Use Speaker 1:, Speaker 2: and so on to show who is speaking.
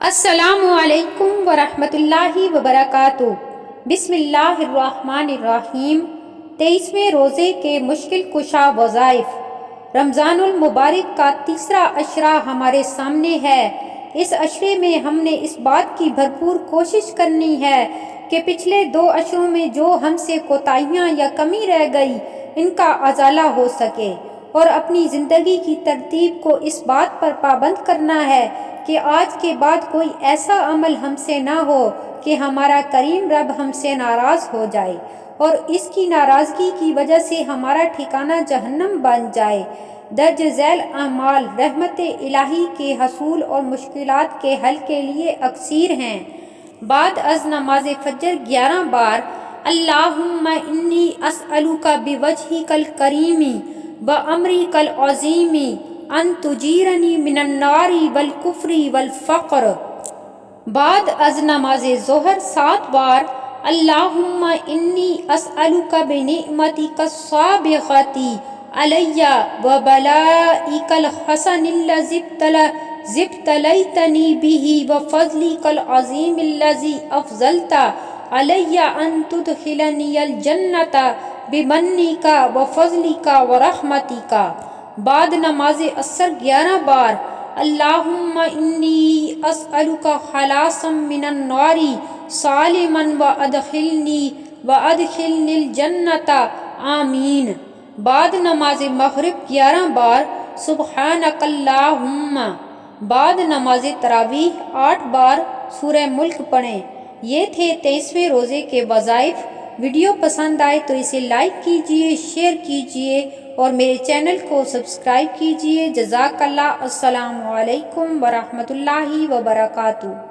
Speaker 1: السلام علیکم ورحمۃ اللہ وبرکاتہ۔ بسم اللہ الرحمن الرحیم۔ 23ویں روزے کے مشکل کشا وظائف۔ رمضان المبارک کا تیسرا عشرہ ہمارے سامنے ہے۔ اس عشرے میں ہم نے اس بات کی بھرپور کوشش کرنی ہے کہ پچھلے 2 عشروں میں جو ہم سے کوتاہیاں یا کمی رہ گئی ان کا ازالہ ہو سکے، اور اپنی زندگی کی ترتیب کو اس بات پر پابند کرنا ہے کہ آج کے بعد کوئی ایسا عمل ہم سے نہ ہو کہ ہمارا کریم رب ہم سے ناراض ہو جائے اور اس کی ناراضگی کی وجہ سے ہمارا ٹھکانہ جہنم بن جائے۔ درج ذیل اعمال رحمت الہی کے حصول اور مشکلات کے حل کے لیے اکثیر ہیں۔ بعد از نماز فجر 11 بار اللہم انی اسألک بوجہک الکریم وامرک العظیم ان تجیرنی من النار والکفر والفقر۔ بعد از نماز ظہر 7 بار اللہم انی اسألک بنعمتک السابغۃ علی وبلائک الحسن الذی ابتلیتنی بہ وفضلک العظیم الذی افضلت علی ان تدخلنی الجنۃ بمنک وفضلک ورحمتک۔ بعد نماز عصر 11 بار اللہم انی اسألک خلاصا من النار سالما وادخلنی الجنۃ آمین۔ بعد نماز مغرب 11 بار سبحانک اللہم۔ بعد نماز تراویح 8 بار سورہ ملک پڑھیں۔ یہ تھے 23ویں روزے کے وظائف۔ ویڈیو پسند آئے تو اسے لائک کیجئے، شیئر کیجئے اور میرے چینل کو سبسکرائب کیجئے۔ جزاک اللہ۔ السلام علیکم ورحمۃ اللہ وبرکاتہ۔